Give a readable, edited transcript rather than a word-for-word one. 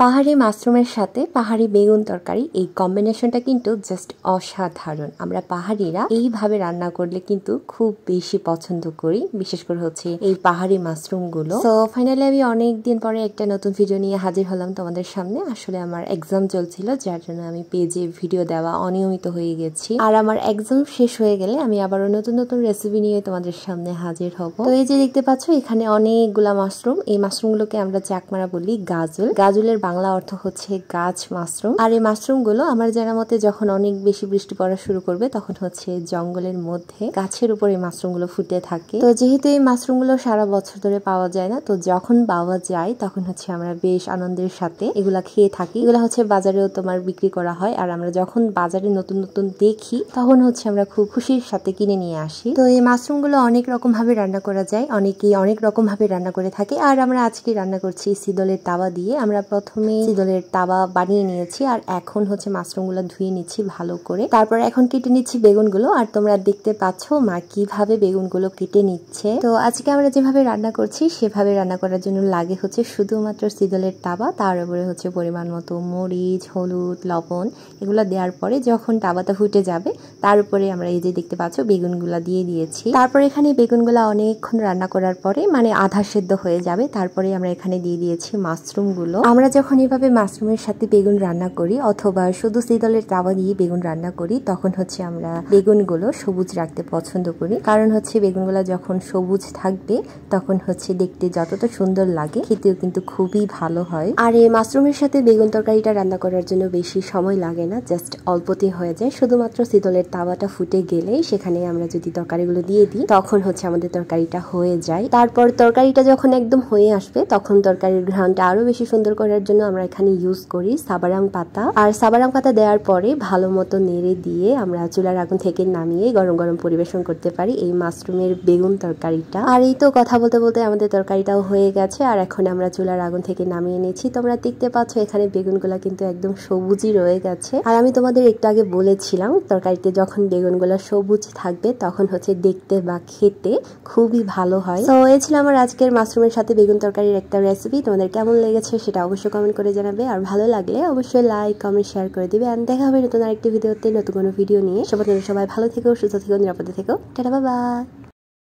পাহাড়ি মাশরুমের সাথে পাহাড়ি বেগুন তরকারি এই কম্বিনেশনটা কিন্তু জাস্ট অসাধারণ। আমরা পাহাড়িরা এইভাবে রান্না করলে কিন্তু খুব বেশি পছন্দ করি, বিশেষ করে হচ্ছে এই পাহাড়ি মাশরুম গুলো। তো ফাইনালি আমি অনেকদিন পরে একটা নতুন ভিডিও নিয়ে হাজির হলাম তোমাদের সামনে। আসলে আমার এক্সাম চলছিল, যার জন্য আমি পেজে ভিডিও দেওয়া অনিয়মিত হয়ে গেছি। আর আমার এক্সাম শেষ হয়ে গেলে আমি আবারও নতুন নতুন রেসিপি নিয়ে তোমাদের সামনে হাজির হব। তো এই যে দেখতে পাচ্ছ এখানে অনেকগুলা মাশরুম। এই মাশরুমগুলোকে আমরা চাকমারা বলি গাজল। গাজলের বাংলা অর্থ হচ্ছে গাছ মাশরুম। আর এই মাশরুম গুলো আমার জানা মতে যখন অনেক বেশি বৃষ্টি পড়া শুরু করবে তখন হচ্ছে জঙ্গলের মধ্যে গাছের উপর এই মাশরুম গুলো ফুটে থাকে। তো যেহেতু এই মাশরুম গুলো সারা বছর ধরে পাওয়া যায় না, তো যখন পাওয়া যায় তখন হচ্ছে আমরা বেশ আনন্দের সাথে এগুলা খেয়ে থাকি। এগুলা হচ্ছে বাজারেও তোমার বিক্রি করা হয়, আর আমরা যখন বাজারে নতুন নতুন দেখি তখন হচ্ছে আমরা খুব খুশির সাথে কিনে নিয়ে আসি। তো এই মাশরুম গুলো অনেক রকম ভাবে রান্না করা যায়, অনেকেই অনেক রকম ভাবে রান্না করে থাকে। আর আমরা আজকে রান্না করছি সিদলের তাওয়া দিয়ে। আমরা প্রথমে সিদলের তাওয়া বানিয়ে নিয়েছি, আর এখন হচ্ছে মাশরুম গুলো ধুয়ে নিচ্ছি ভালো করে। তারপর এখন কেটে নিচ্ছি বেগুন গুলো, আর তোমরা দেখতে পাচ্ছ মা কিভাবে বেগুন গুলো কেটে নিচ্ছে। তো আজকে আমরা যেভাবে রান্না করছি সেভাবে রান্না করার জন্য লাগে হচ্ছে শুধুমাত্র সিদলের তাওয়া, তার উপরে হচ্ছে পরিমাণ মতো মরিচ, হলুদ, লবণ এগুলো দেওয়ার পরে যখন তাওয়াটা ফুটে যাবে তার উপরে আমরা এই যে দেখতে পাচ্ছ বেগুন গুলা দিয়ে দিয়েছি। তারপর এখানে বেগুন গুলা অনেকক্ষণ রান্না করার পরে মানে আধা সেদ্ধ হয়ে যাবে, তারপরে আমরা এখানে দিয়ে দিয়েছি মাশরুম গুলো। আমরা যখন এভাবে মাশরুমের সাথে বেগুন রান্না করি অথবা শুধু সিদলের তাওয়া দিয়ে বেগুন রান্না করি তখন হচ্ছে আমরা বেগুন গুলো সবুজ রাখতে পছন্দ করি, কারণ হচ্ছে বেগুন গুলা যখন সবুজ থাকবে তখন হচ্ছে দেখতে যতটা সুন্দর লাগে খেতেও কিন্তু খুবই ভালো হয়। আর এই মাশরুমের সাথে বেগুন তরকারিটা রান্না করার জন্য বেশি সময় লাগে না, জাস্ট অল্পতে হয়ে যায়। শুধুমাত্র সিদলের তাওয়াটা ফুটে গেলেই সেখানে আমরা যদি তরকারিগুলো দিয়ে দিই তখন হচ্ছে আমাদের তরকারিটা হয়ে যায়। তারপর তরকারিটা যখন একদম হয়ে আসবে তখন তরকারির ঘ্রাণটা আরো বেশি সুন্দর করার জন্য আমরা এখানে ইউজ করি সাবারাং পাতা। আর সাবারাং পাতা দেওয়ার পরে ভালো মতো নেড়ে দিয়ে আমরা চুলার আগুন থেকে নামিয়ে গরম গরম পরিবেশন করতে পারি এই মাশরুমের বেগুন তরকারিটা। আর এই তো কথা বলতে বলতে আমাদের তরকারিটাও হয়ে গেছে, আর এখন আমরা চুলার আগুন থেকে নামিয়ে নিয়েছি। তোমরা দেখতে পাচ্ছ এখানে বেগুনগুলা কিন্তু একদম সবুজই রয়ে গেছে। আর আমি তোমাদের একটু আগে বলেছিলাম তরকারিতে যখন বেগুনগুলা সবুজ থাকবে তখন হচ্ছে দেখতে বা খেতে খুবই ভালো হয়। তো এই ছিল আমার আজকের মাশরুমের সাথে বেগুন তরকারির একটা রেসিপি। তোমাদের কেমন লেগেছে সেটা অবশ্যই কমেন্ট করে জানাবে, আর ভালো লাগলে অবশ্যই লাইক কমেন্ট শেয়ার করে দিবে। আর দেখা হবে নতুন আরেকটি ভিডিওতে নতুন কোনো ভিডিও নিয়ে। সবাই ভালো থেকো, সুস্থ থেকো, নিরাপদে থেকো। Tata, bye bye.